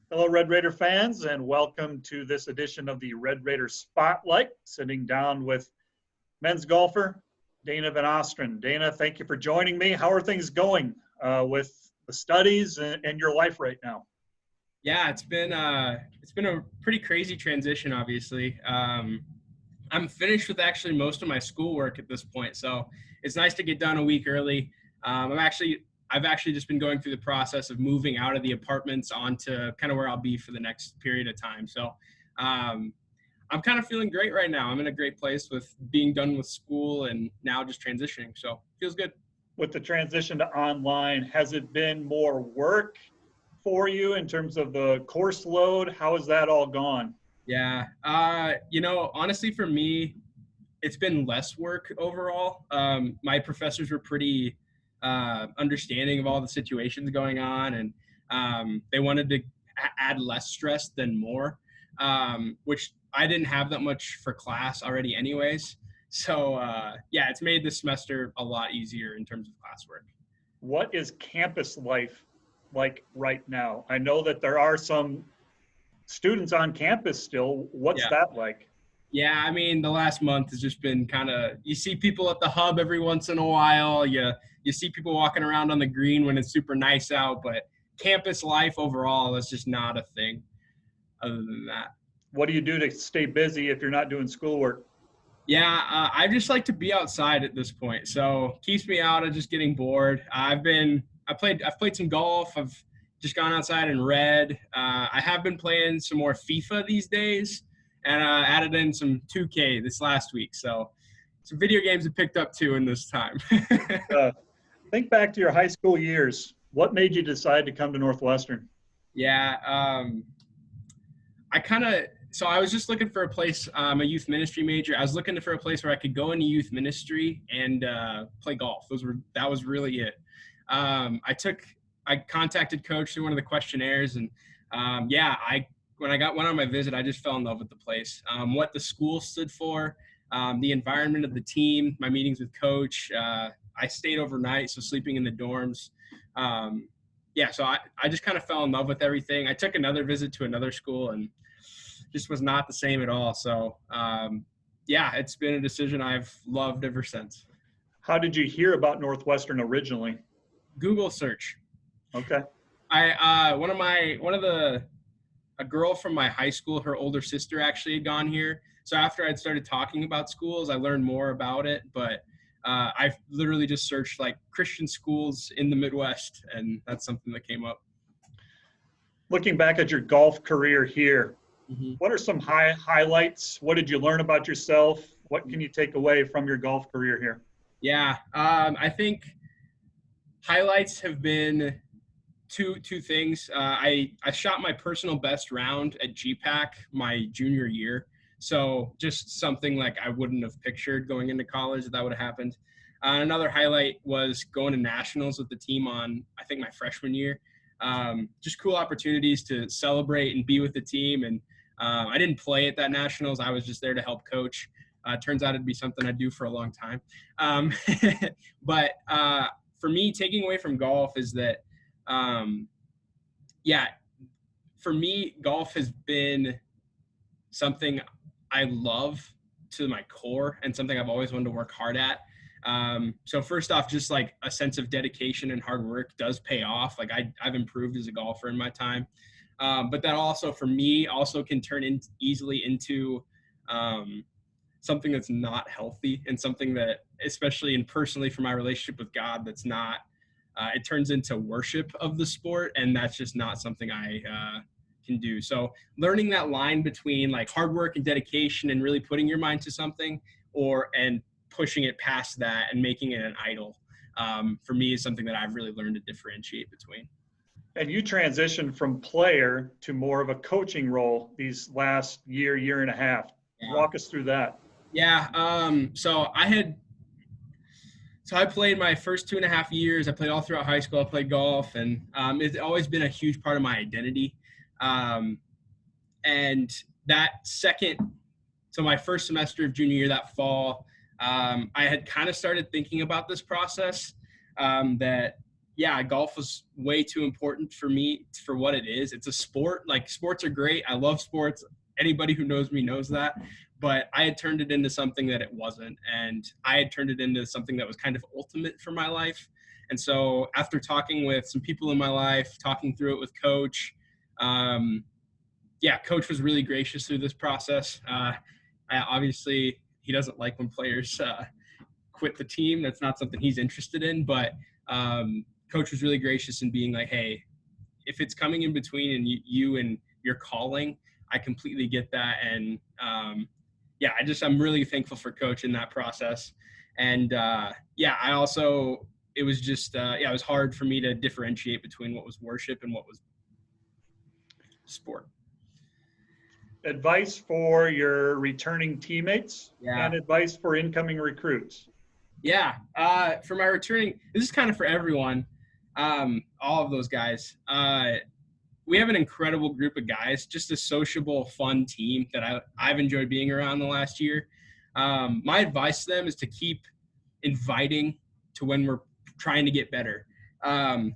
Hello, Red Raider fans, and welcome to this edition of the Red Raider Spotlight. Sitting down with men's golfer Dana Van Ostrand. Dana, thank you for joining me. How are things going with the studies and your life right now? Yeah, it's been a pretty crazy transition. Obviously, I'm finished with actually most of my schoolwork at this point, so it's nice to get done a week early. I've actually just been going through the process of moving out of the apartments onto kind of where I'll be for the next period of time. So um, I'm kind of feeling great right now. I'm in a great place with being done with school and now just transitioning. So feels good. With the transition to online, has it been more work for you in terms of the course load? How has that all gone? Yeah. Honestly, for me, it's been less work overall. My professors were pretty understanding of all the situations going on, and they wanted to add less stress than more, which I didn't have that much for class already, anyways. So yeah, it's made this semester a lot easier in terms of classwork. What is campus life like right now? I know that there are some students on campus still. What's Yeah. that like? Yeah, I mean, the last month has just been kind of, you see people at the hub every once in a while. You see people walking around on the green when it's super nice out, but campus life overall is just not a thing other than that. What do you do to stay busy if you're not doing schoolwork? Yeah, I just like to be outside at this point. So keeps me out of just getting bored. I've played some golf. I've just gone outside and read. I have been playing some more FIFA these days, and added in some 2K this last week. So some video games have picked up too in this time. Uh, think back to your high school years. What made you decide to come to Northwestern? Yeah, I kind of so I was just looking for a place. I'm a youth ministry major. I was looking for a place where I could go into youth ministry and play golf. That was really it. I contacted coach through one of the questionnaires, and yeah, I when I went on my visit, I just fell in love with the place. What the school stood for, the environment of the team, my meetings with coach. I stayed overnight, so sleeping in the dorms. Yeah, so I just kind of fell in love with everything. I took another visit to another school and just was not the same at all. So yeah, it's been a decision I've loved ever since. How did you hear about Northwestern originally? Google search. Okay. One of the a girl from my high school, her older sister actually had gone here. So after I'd started talking about schools, I learned more about it. But I literally just searched like Christian schools in the Midwest, and that's something that came up. Looking back at your golf career here, Mm-hmm. what are some highlights? What did you learn about yourself? What can you take away from your golf career here? Yeah, I think highlights have been two things. I shot my personal best round at GPAC my junior year, so just something like I wouldn't have pictured going into college that would have happened. Another highlight was going to nationals with the team on I think my freshman year. Just cool opportunities to celebrate and be with the team. And I didn't play at that nationals. I was just there to help coach. Turns out it'd be something I'd do for a long time. Um, but for me, taking away from golf is that yeah, for me, golf has been something I love to my core and something I've always wanted to work hard at. So first off, just like a sense of dedication and hard work does pay off. Like I've improved as a golfer in my time. But that also for me also can turn easily into something that's not healthy and something that, especially and personally for my relationship with God, that's not, it turns into worship of the sport. And that's just not something I can do. So learning that line between like hard work and dedication and really putting your mind to something and pushing it past that and making it an idol, for me is something that I've really learned to differentiate between. And you transitioned from player to more of a coaching role these last year and a half. Yeah. Walk us through that. Yeah. So I played my first 2.5 years. I played all throughout high school. I played golf, and it's always been a huge part of my identity. And that so my first semester of junior year, that fall, I had kind of started thinking about this process, that yeah, golf was way too important for me for what it is. It's a sport. Like, sports are great. I love sports. Anybody who knows me knows that. But I had turned it into something that it wasn't. And I had turned it into something that was kind of ultimate for my life. And so after talking with some people in my life, talking through it with Coach, Coach was really gracious through this process. Obviously, he doesn't like when players quit the team. That's not something he's interested in. But Coach was really gracious in being like, hey, if it's coming in between and you and your calling, I completely get that. And I'm really thankful for Coach in that process. And it was hard for me to differentiate between what was worship and what was sport. Advice for your returning teammates and advice for incoming recruits. Yeah. For my returning, this is kind of for everyone. All of those guys. We have an incredible group of guys, just a sociable, fun team that I've enjoyed being around the last year. My advice to them is to keep inviting to when we're trying to get better.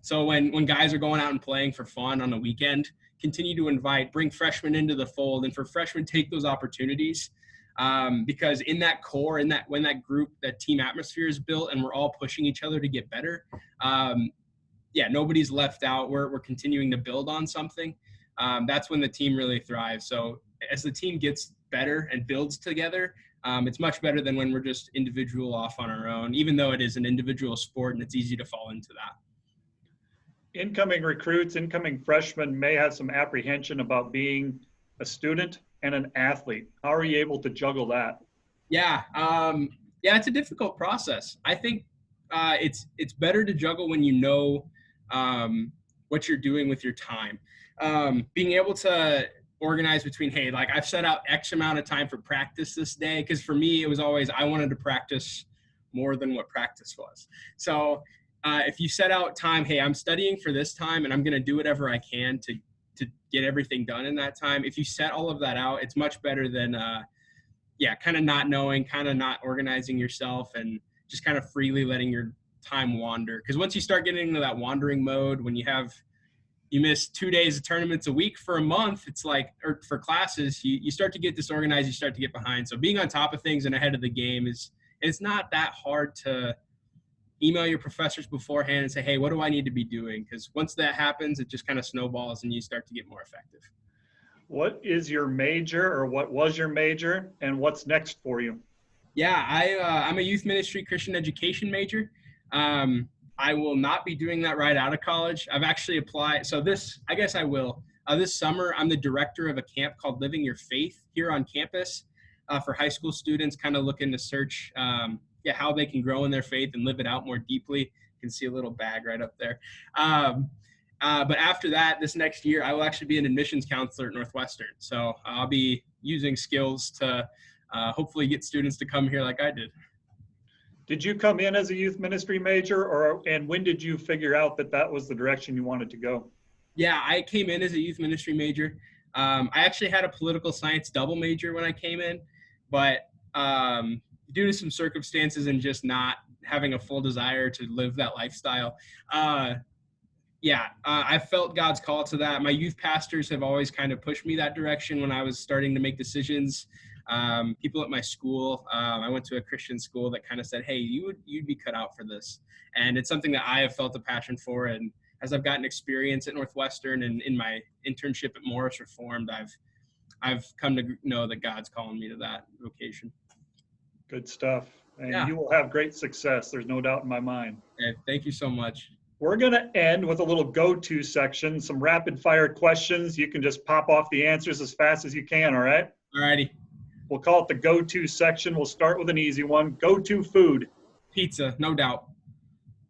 So when guys are going out and playing for fun on the weekend, continue to invite, bring freshmen into the fold, and for freshmen, take those opportunities. Because in that core, when that group, that team atmosphere is built and we're all pushing each other to get better, nobody's left out. We're continuing to build on something. That's when the team really thrives. So as the team gets better and builds together, it's much better than when we're just individual off on our own, even though it is an individual sport and it's easy to fall into that. Incoming recruits, incoming freshmen may have some apprehension about being a student and an athlete. How are you able to juggle that? It's a difficult process. I think it's better to juggle when you know what you're doing with your time. Being able to organize between, hey, like I've set out X amount of time for practice this day, because for me it was always I wanted to practice more than what practice was. So if you set out time, hey, I'm studying for this time and I'm going to do whatever I can to get everything done in that time. If you set all of that out, it's much better than kind of not knowing, kind of not organizing yourself and just kind of freely letting your time wander. Because once you start getting into that wandering mode, when you miss 2 days of tournaments a week for a month, it's like, or for classes, you start to get disorganized, you start to get behind. So being on top of things and ahead of the game it's not that hard to email your professors beforehand and say, hey, what do I need to be doing? Because once that happens, it just kind of snowballs and you start to get more effective. What is your major, or what was your major, and what's next for you? Yeah, I'm a youth ministry Christian education major. I will not be doing that right out of college. I've actually applied. So I guess I will. This summer, I'm the director of a camp called Living Your Faith here on campus for high school students, kind of looking to search how they can grow in their faith and live it out more deeply. You can see a little bag right up there. But after that, this next year, I will actually be an admissions counselor at Northwestern. So I'll be using skills to hopefully get students to come here like I did. Did you come in as a youth ministry major, and when did you figure out that was the direction you wanted to go? Yeah, I came in as a youth ministry major. I actually had a political science double major when I came in, but due to some circumstances and just not having a full desire to live that lifestyle, I felt God's call to that. My youth pastors have always kind of pushed me that direction when I was starting to make decisions. People at my school, I went to a Christian school that kind of said, hey, you'd be cut out for this. And it's something that I have felt a passion for. And as I've gotten experience at Northwestern and in my internship at Morris Reformed, I've come to know that God's calling me to that vocation. Good stuff. And you will have great success. There's no doubt in my mind. Okay, thank you so much. We're going to end with a little go-to section, some rapid-fire questions. You can just pop off the answers as fast as you can, all right? All righty. We'll call it the go-to section. We'll start with an easy one. Go-to food. Pizza, no doubt.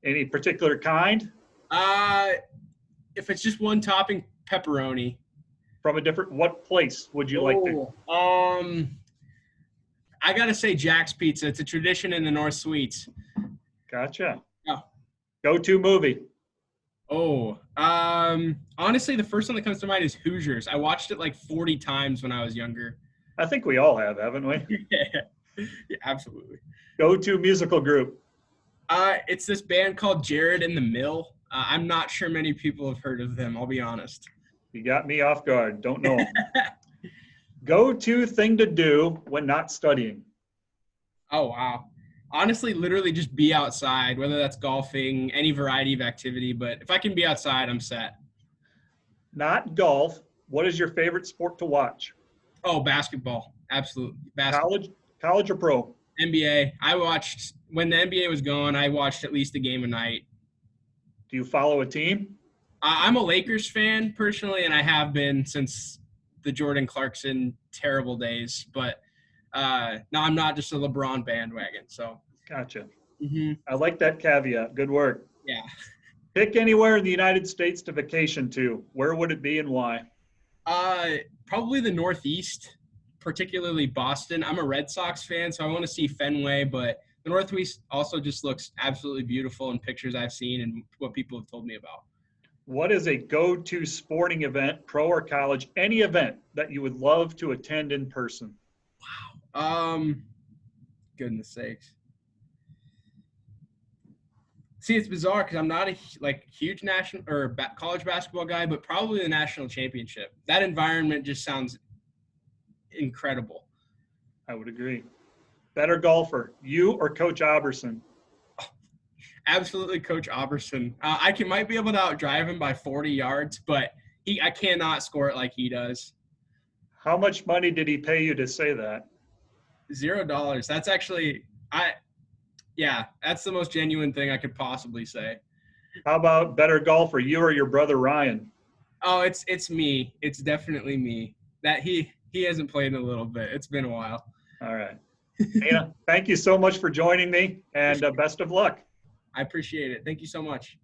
Any particular kind? If it's just one topping, pepperoni. From what place would you like to? I got to say Jack's Pizza. It's a tradition in the North Suites. Gotcha. Yeah. Go-to movie. Honestly, the first one that comes to mind is Hoosiers. I watched it like 40 times when I was younger. I think we all have, haven't we? Yeah, absolutely. Go-to musical group. It's this band called Jared and the Mill. I'm not sure many people have heard of them, I'll be honest. You got me off guard. Don't know. Go-to thing to do when not studying. Oh, wow. Honestly, literally just be outside, whether that's golfing, any variety of activity. But if I can be outside, I'm set. Not golf. What is your favorite sport to watch? Oh, basketball. Absolutely. Basketball. College or pro? NBA. I watched, when the NBA was going, I watched at least a game a night. Do you follow a team? I'm a Lakers fan personally, and I have been since the Jordan Clarkson terrible days. But no, I'm not just a LeBron bandwagon. So. Gotcha. Mm-hmm. I like that caveat. Good work. Yeah. Pick anywhere in the United States to vacation to. Where would it be and why? Probably the Northeast, particularly Boston. I'm a Red Sox fan, so I want to see Fenway, but the Northeast also just looks absolutely beautiful in pictures I've seen and what people have told me about. What is a go-to sporting event, pro or college, any event that you would love to attend in person? Wow. Goodness sakes. See, it's bizarre because I'm not a huge national or college basketball guy, but probably the national championship. That environment just sounds incredible. I would agree. Better golfer, you or Coach Oberson? Absolutely, Coach Oberson. Might be able to outdrive him by 40 yards, but I cannot score it like he does. How much money did he pay you to say that? $0. That's actually that's the most genuine thing I could possibly say. How about better golfer, you or your brother Ryan? Oh, it's me. It's definitely me. That he hasn't played in a little bit. It's been a while. All right. Dana, thank you so much for joining me, and best of luck. I appreciate it. Thank you so much.